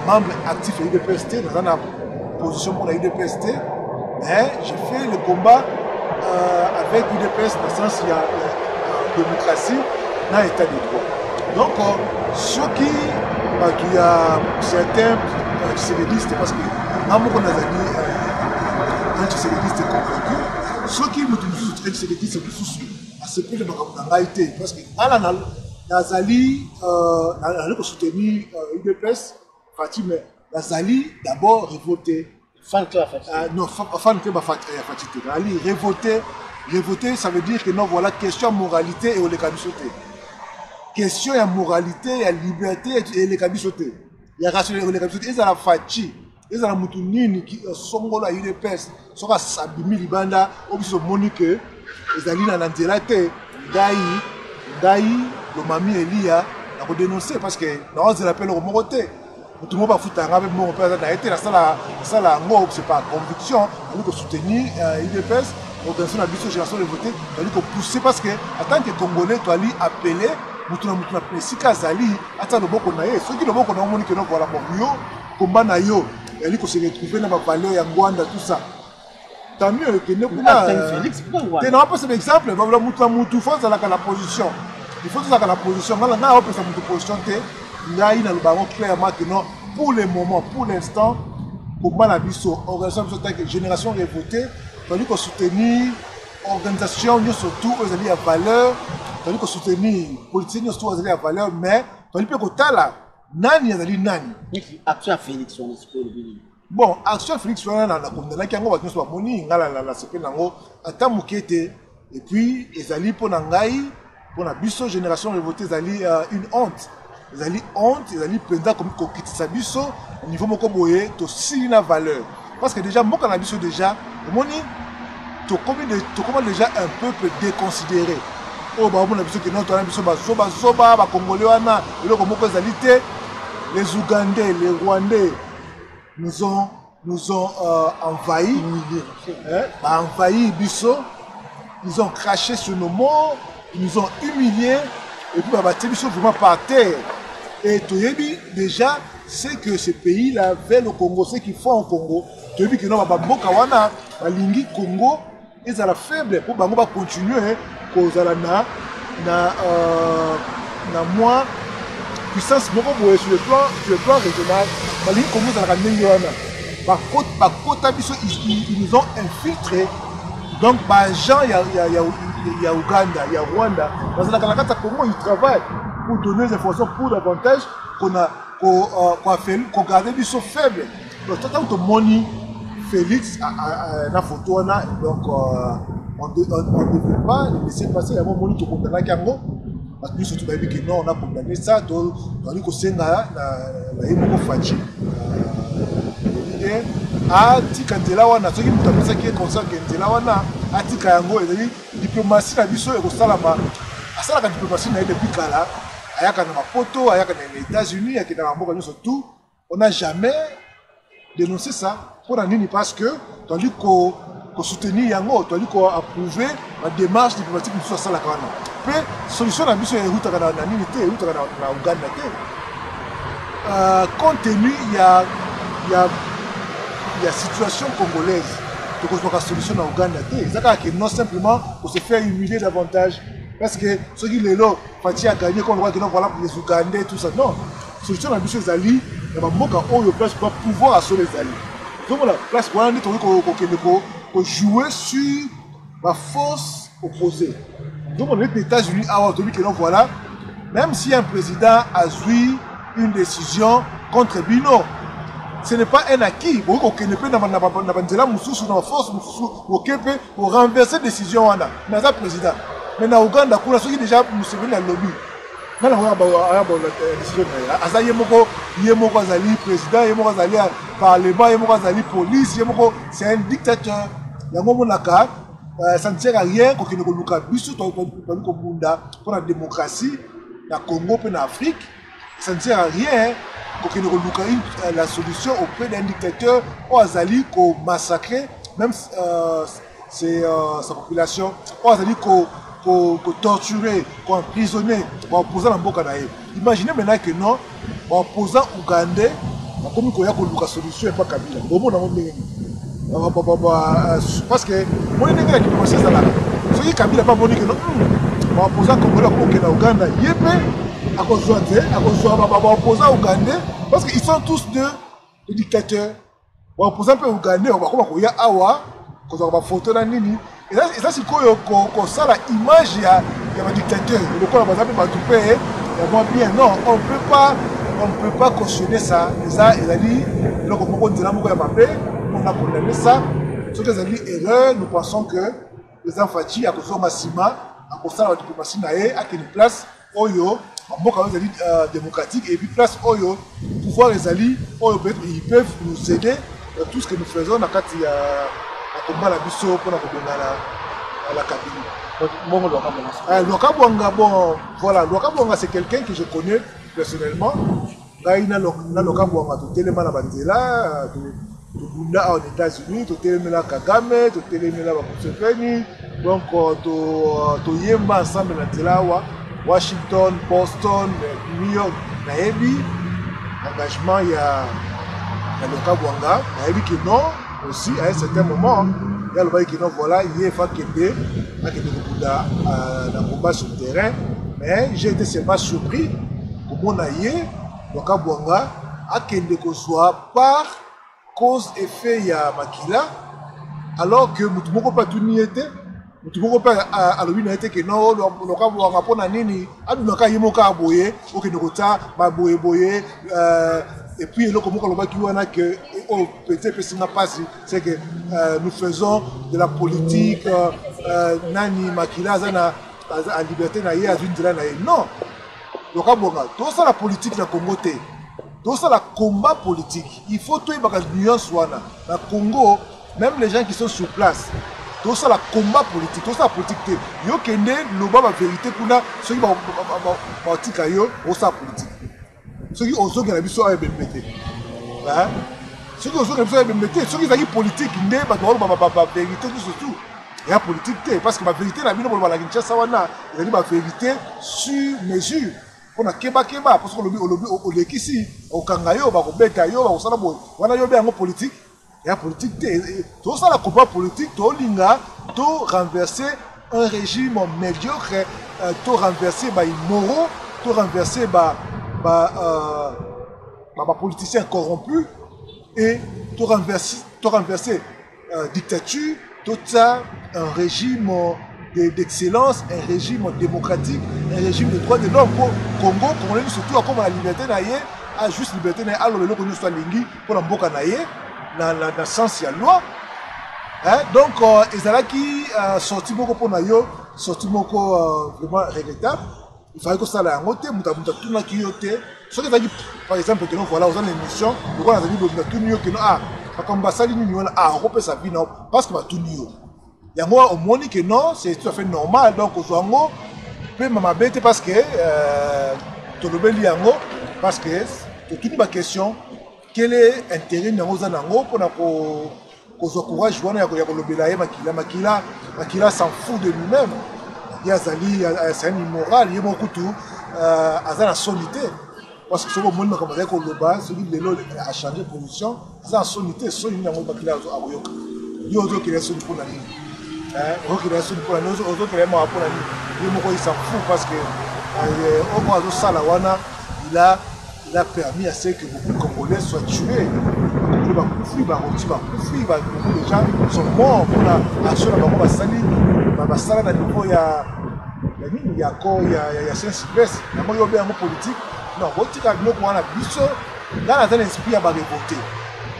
Speaker 2: membre actif de l'IDPST, dans une position pour l'IDPST, mais j'ai fait le combat avec l'IDPS dans le sens il y a démocratie dans l'état de droit. Donc, ceux qui il y a certains sérénistes, parce que Amour Nazali, un séréniste convaincu, ceux qui nous soutiennent sérénistes, à ce point de ma été, parce que Nazali, a soutenu l'UDPS, Fatima, Nazali d'abord révolté.
Speaker 1: Fan club Fatih.
Speaker 2: Non, fan club Fatih. Nazali révolté. Révolter, ça veut dire que non, voilà, question moralité et on les cabisoté. Question de moralité, il y a liberté et les cabisoté. Il y a rationalité et les cabisoté. Ils ont la fachi, ils ont la moutounine qui sont là, ils pèsent, ils sont à Sabimi Libanda, ils sont monique, ils ont la nzélate, Daï, le mami Elia, on a dénoncé parce que non, je l'appelle au Moroté. Tout le monde va foutre un avec mon père, ça la c'est pas conviction, on doit soutenir l'IDPS. L'organisation de la biso génération de voter, il faut pousser parce que, en tant que Congolais, tu as appelé, si Kazali, attends le bon qu'on a, ceux qui le bon qu'on a, on a voilà, bon, combat na yo, il faut se retrouver dans ma valeur, Yangwanda, tout ça. Tant mieux que nous,
Speaker 1: Félix, pourquoi
Speaker 2: tu n'as pas cet exemple, il faut la position. Il faut la position. Quand on a une position, il y a une clairement que non, pour le moment, pour l'instant, combat la biso, organisation de génération révoltée. Tandis qu'on soutenir l'organisation, surtout, ils ont la valeur, tandis qu'on soutenir la politique, surtout, ils ont la valeur, mais tandis qu'on a là, nani, ils ont nani.
Speaker 1: Action Félix, on est
Speaker 2: bon, action Félix, on a la condamnation, on va dire, moni, la seconde, attends, moukete, et puis, ils ont pour Nangaï, pour la biso génération révoltée, ils ont une honte. Ils ont honte, ils ont pendant comme qu'on quitte sa biso, au niveau mokoboye, to si la valeur. Parce que déjà, moi, quand la biso déjà, tu commences déjà un peuple déconsidéré. Oh, bah, on a besoin que notre Congolais, les Ougandais, les Rwandais nous ont envahis, envahi Bisso, ils ont craché sur nos morts, ils nous ont humiliés, et puis bah, Bisso vraiment par terre. Et Toyebi, déjà, c'est que ce pays-là, vers le Congo, ce qu'ils font au Congo, Toyebi que non, Kawana, la Lingui Congo, ils sont faibles pour continuer à na moins puissance sur le plan régional. La Lingui Congo, ils nous ont infiltrés Donc, bah, Jean, il y a Ouganda, il y a Rwanda. Dans la Kalakata, comment ils travaillent pour donner des informations pour davantage qu'on garde des choses faibles. Donc, tout le monde, Félix, la photo, donc, on ne devait pas le laisser passer. Il y a un moment où on a condamné Kango. Parce que nous, surtout, on a condamné ça. Donc, on a dit que c'est la Fachi. Atika nzela wana soki mutu apesaki ye conscience ke nzela wana atika yango ezali diplomatie na biso ekosalama asalaka diplomatie na ye depuis kala ayaka na mapoto ayaka na États-Unis akendaka mboka nyonso tout on n'a jamais dénoncé ça mpona nini parce que toali kosoutenir yango toali koapprouve badémarche diplomatique mosusu asalaka wana mpe solution na biso eutaka na nini te eutaka na Uganda te compte tenu il y a situation congolaise. Donc, on a une solution en Ouganda. C'est non simplement pour se faire humilier davantage. Parce que ceux qui sont là, Fatih a gagné, comme on voit que voilà pour les Ougandais, tout ça. Non. La solution à M. Zali, il y a un place pour pouvoir assurer les Zali. Donc, voilà, place pour jouer sur la force opposée. Donc, on est aux États-Unis, voilà, même si un président a joué une décision contre Bino, ce n'est pas un acquis. Pour renverser la décision. Mais le président. Mais dans Ouganda, il y a déjà un lobby. Il y a décision. Il y a un président, il y a un parlement, il y a un police. C'est un dictateur. Il y a un ça ne sert à rien pour la démocratie, la Congo et l'Afrique. Ça ne sert à rien. Pour qu'il ait la solution auprès d'un dictateur ou Azali qu'on massacre même sa population ou Azali qu'on torturer, qu'on emprisonner, qu'on opposer dans le Bokanaï. Imaginez maintenant que non, en opposant Ougandais, comme il y a une solution et pas Kabila. Parce que moi, je ne sais pas comment c'est ça là. Si Kabila n'a pas dit que non, en opposant Congolais au Ouganda, il y a à cause opposants ougandais parce qu'ils sont tous des dictateurs. Opposants ougandais, on va comment il y a awa, on va photo dans nini. Et ça c'est quoi ça la image il y a un dictateur. Le quoi on va pas tout payer. Bien non, on ne peut pas cautionner ça. Et ça il a dit donc on dit là on a condamné ça. Ce que ça dit erreur, nous pensons que les enfants à cause de Massima, à cause de la diplomatie naé à quelle place Oyo démocratique et puis place Oyo pouvoir les alliés ils peuvent nous aider dans tout ce que nous faisons dans le combat la biso pour la cabine. Lokabwanga bon voilà Lokabwanga c'est quelqu'un que je connais personnellement là il a Lokabwanga tout tellement la bandela tout bunda aux États-Unis tout tellement la Kagame tout tellement la Museveni donc tout yemba ensemble na telawa Washington, Boston, New York, Naebi, engagement il y a Lokabwanga, Naebi qui non aussi à un certain moment, il y a le bail qui non voilà, il y a Fakende, dans le combat sur le terrain, mais j'ai été seulement surpris comment on a eu Lokabwanga à Kende qu'on soit par cause effet il y a Makila, alors que nous ne pouvons pas tout n'y était. Tu peux pas à l'objet que non, le cas où on a pas nini, à nous cas yemo cas boyer, ok nous rota, ma boyer et puis le comment on va qui on a que peut-être c'est n'a pas c'est que nous faisons de la politique nani makila zana à liberté na yé à une de la non, le cas où tout ça la politique na Congo té, tout ça la combat politique, il faut tout y avoir nuance wana, na Congo même les gens qui sont sur place. Tout ça la combat politique, tout ça la politique. Yo kende loba la vérité kuna ceux qui politique yo, ça politique. Ceux qui osent que la biso a BMT. Hein? Ceux qui osent que la biso a BMT, ceux qui sont politique, ne ba vérité tout surtout. Il y a politique parce que la vérité la bino la Kinshasa wana, il y a vérité sur mesure. On a keba parce que le lobby ici au Kangayo ba ko beta yo ba ko sala boy. Wana yo be en politique. Il y a politique, tout ça la combat politique, tout l'inga, tout renverser un régime médiocre, tout renverser immoraux, tout renverser politiciens corrompus et tout renverser dictature, tout ça un régime d'excellence, un régime démocratique, un régime de droits de l'homme pour Congo, Congolais surtout comme la liberté naïe, à juste liberté naïe, alors le nous soit lingi pour la mboka naïe, dans le sens de la loi. Donc, ezalaki sorti beaucoup pour naïo, sorti beaucoup vraiment regrettable. Il fallait que ça aille en côté, muta tout na kiyote. Ce qui veut dire, par exemple, que nous voilà aux émissions, nous voilà dans muta tout niyo que nous comme basali nous on peut sa vie non parce que tout niyo. Il y a moi au monde que non, c'est tout à fait normal. Donc au soir peut mama bête parce que tout le bel yango parce que toute ma question quel est l'intérêt de nos anango pour qu'on courage wana ya kolobela ye makila s'en fout de lui-même. Il y a Zali, c'est un immoral, il y a beaucoup tout, à la solité. Parce que ce monde comme ça, celui de l'eau a changé de position, c'est la solité, c'est une amie qui a eu. Il y a d'autres qui sont pour la ligne. D'autres qui sont pour la ligne, d'autres qui sont pour la ligne. Il s'en fout parce que au moins de ça, il a permis à ce que beaucoup de Congolais soient tués. Beaucoup de gens sont morts pour la action de la Sali. Basala na niveau ya nini ya ko ya Saint-Sylvestre na mo yobe yango politique non botika biloko wana biso dans un esprit ya ba révolter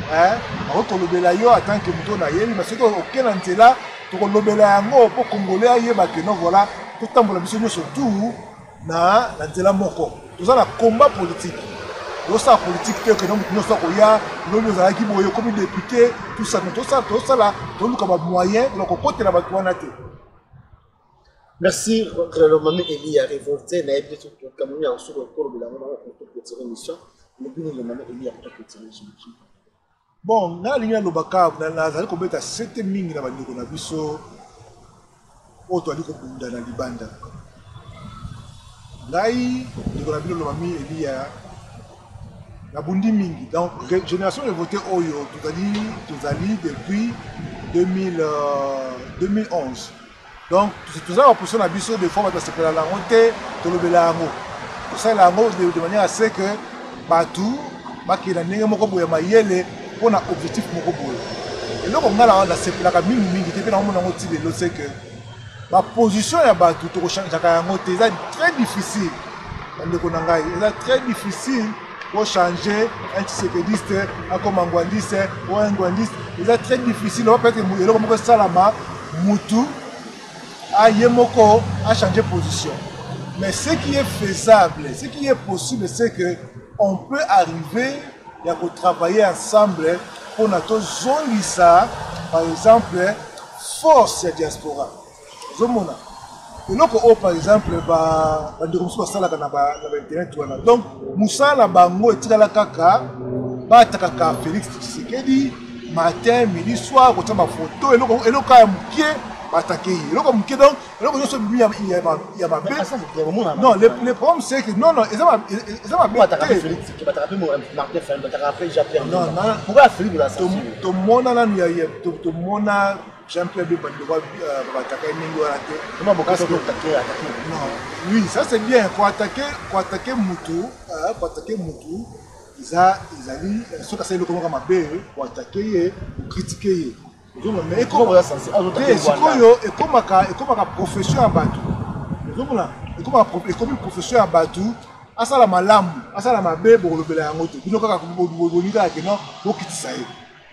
Speaker 2: ba ko lobela yo en tant que muto na yebi parce que okena ntela to ko lobela yango po congolais ayeba que non voilà to tambola biso nyo surtout na ntela moko to za na combat politique ça politique que non nous ça ko ya no nous za ki boyo comme député tout ça là to luka ba moyen loko côté na ba wana te.
Speaker 1: Merci, le moment Eli a révolté, n'a pas tout le Cameroun en sous le corps de la maman pour retirer l'émission. Le but de moment Eli a pour retirer l'émission.
Speaker 2: Bon, na ligne lobaka na zali ko beta 7 mingi na bandeko na biso oto ali ko bunda na libanda. Ngai ndiko na bilo mami Eli a na bundi mingi. Donc génération de voter oyo tozali depuis 2011. Donc, tout ça, on peut se faire des fois, parce que la langue, tout le langue. Tout ça, la langue, de manière à ce que, Batou, qui est un pour un objectif. Et là, on a la c'est que ma position est Batou, très difficile. C'est très difficile pour changer un tiséquediste, un commanguandiste ou un guandiste. C'est très difficile. On va peut-être Salama, Moutou. Yemoko a changé de position. Mais ce qui est faisable, ce qui est possible, c'est qu'on peut arriver à travailler ensemble pour notre zone ça, par exemple, force la diaspora. Et donc, par exemple, donc, Moussa Labango et Tirala Kaka, Félix Tshisekedi, matin, midi, soir, quand ma photo, et le cas attaquer. Donc, non, le problème c'est que non, ils ont attaqué Félix, qui va attraper Martin Fernand, va attraper Jean-Pierre. Non, pourquoi Félix va s'assurer? Tout le monde tout le monde Jean-Pierre va attaquer Ningo à la tête. Comment beaucoup attaquer? Non, oui, ça c'est bien. Pour attaquer Moutou, ils allaient, ce que c'est le comment pour attaquer, pour critiquer. Mais comme profession à Batou, comme profession à Batou, à ça la malam, à ça la mabé pour le bel angote. Il faut que non, pour quitter ça.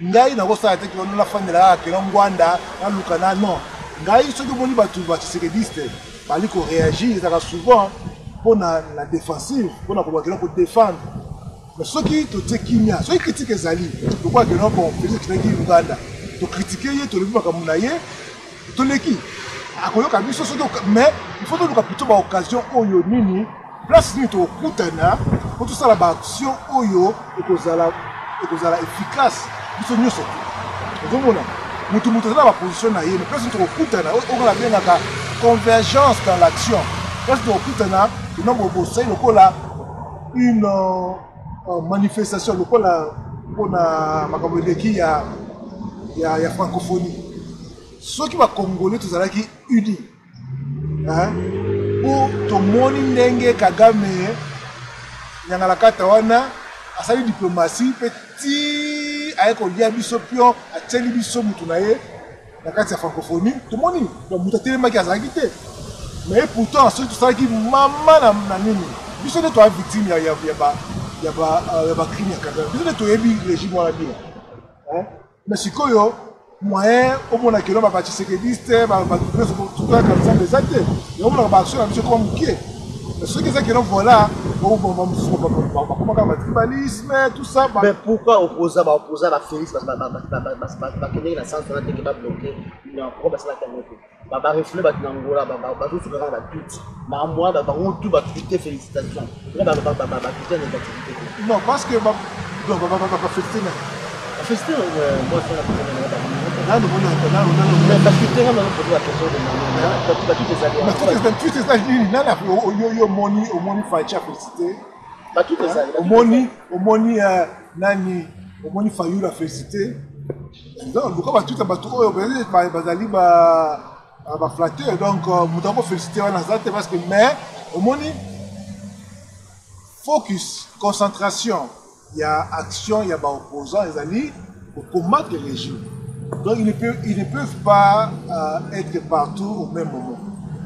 Speaker 2: Ngai na kosa ate que la fin de la que Rwanda, na Lukana non. Ngai ce que boni Batou va se que bali ko réagir, ça souvent pour la défensive, pour défendre. Mais ceux qui te Kimia, ceux qui critiquent Zali, pourquoi que non bon, peut-être que Uganda. De critiquer, de le vivre comme on a eu, de l'équipe. Mais il faut que nous plutôt l'occasion où il y a une place au Koutana, pour tout ça la action où il y a efficace. Nous sommes mieux surtout. Nous sommes dans la position, mais place au Koutana, on a bien la convergence dans l'action. Place au Koutana, le nombre de bossés, une manifestation, pour la qui a il y a francophonie. Ceux qui vont congolais, tout ça qui unis. Pour tout le monde, Ndenge Kagame, Nyangala Katawana, à sa diplomatie, petit, avec Olia Bissopion, à Teli Bisso Moutunaye, la carte de francophonie, tout le monde dit, donc vous avez tellement qu'à s'agiter. Mais pourtant, ceux qui sont qui maman na nini, ils sont des victimes, il y a pas crime quand même. Ils sont des régime wala bien. Mais si quoi yo, moyen au moins que l'on va partir sécuriste, va tout ça comme ça des athées. Et on va marcher avec comme qui. Mais ceux qui sont qui l'on voilà, comment on tribalisme, tout ça.
Speaker 1: Mais pourquoi opposer à Félix parce que la sens on a été bloqué, il y a un problème sur la caméra. Baba reflet bat nangola baba tout ce que va tout mais moi baba on tout va quitter félicitations baba quitter négativité
Speaker 2: non parce que baba féliciter
Speaker 1: féliciter moi c'est la
Speaker 2: là nous
Speaker 1: mais parce que tu as posé la question de
Speaker 2: tout les alliés là yo moni facha féliciter
Speaker 1: pas tout les
Speaker 2: alliés moni nani moni fayula féliciter donc pourquoi tout bato oyo bazali ba flatteur donc nous devons féliciter Wanazate parce que mais au moins focus concentration il y a action il y a des opposants les alliés pour combattre le régime donc ils ne peuvent pas être partout au même moment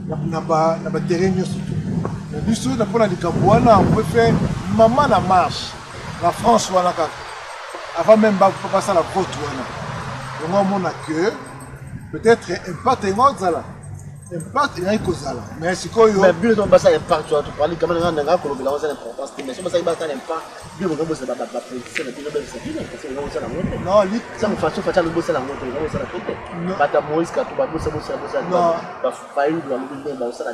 Speaker 2: n'a pas terrain surtout mais du tout pour la Licabouana on peut faire maman la marche la France voilà avant même pas passer la vote donc on a que peut-être impact et autre là impact et cause là mais c'est quoi yo
Speaker 1: mais bien on passe impact tu parles quand même dans ko la c'est l'importance mais si on passe impact bien on va se battre c'est le bien parce que on va se la moto
Speaker 2: non lui
Speaker 1: ça me fait faire le boss la moto on va se la côté bata Moïse ka tu va boss non va faire une la moto ça la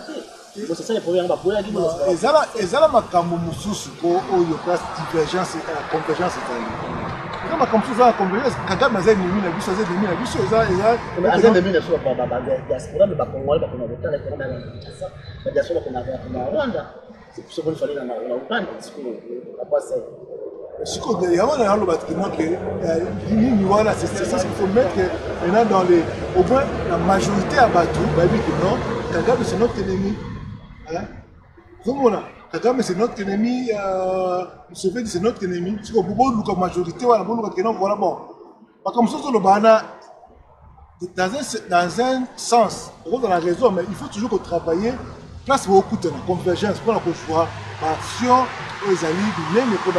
Speaker 1: c'est ça le problème va pour la guide
Speaker 2: et ça la makambo mususu ko oyo place divergence convergence c'est comme ça convergence quand mais c'est nimi na biso c'est nimi na biso
Speaker 1: ça nimi na biso ba diaspora mais ba congolais ba kuna botala ko na ça ba diaspora kuna Rwanda c'est pour ça qu'il fallait na Uganda parce que la base
Speaker 2: si quoi il y a un le bâtiment que nini voilà c'est ça qu'il faut mettre maintenant dans les au moins la majorité à Batou bah oui que non Kagame c'est notre ennemi hein voilà Kagame c'est notre ennemi Museveni c'est notre ennemi si on peut la majorité voilà bon voilà bon pas comme ça le bana dans un sens dans la raison mais il faut toujours travailler place pour écouter la convergence pour la choix action aux amis du même pour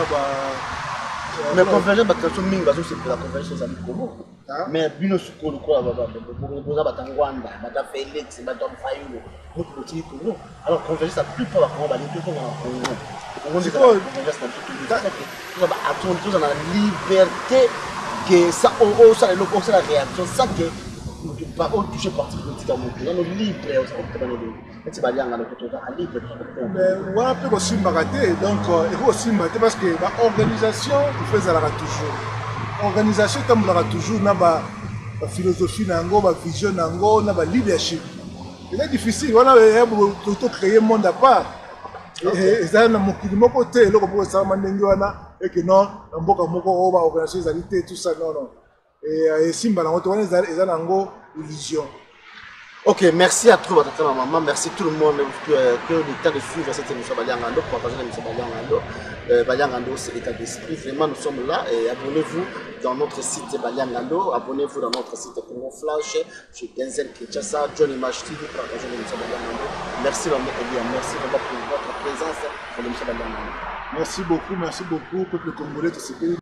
Speaker 1: mais convergence battation mingi bazo c'est la convergence amis Congo mais bino sukolo quoi boza batangwanda bata Félix bata Fayulu beaucoup petit Congo alors convergence la plupart ba Congo ba les tout en Congo Congo c'est convergence dans tout ça la liberté que ça ça le ça la réaction ça que pas toucher parti politique à mon pays on est libre c'est pas bien dans le côté libre
Speaker 2: mais voilà peu aussi maraté donc il faut aussi maraté parce que l'organisation il fait ça toujours organisation comme la toujours na ba philosophie nango ba vision nango na ba leadership c'est difficile voilà pour créer monde à part et ça na mokili moko te eloko pour ça mandenge wana et que non mboka moko ba organisation zalité tout ça non et simba na ngoto wana eza nango illusion.
Speaker 1: Ok, merci à toi, tata maman, merci tout le monde qui a eu le temps de suivre cette émission Baliangando, pour partager l'émission Baliangando. Baliangando, c'est l'état d'esprit. Vraiment, nous sommes là et abonnez-vous dans notre site Baliangando, abonnez-vous dans notre site Congo Flash, chez Denzel Kinshasa, John Image TV pour partager l'émission Baliangando. Merci, merci vraiment pour votre présence dans l'émission Baliangando.
Speaker 2: Merci beaucoup, peuple congolais, tout ce pays.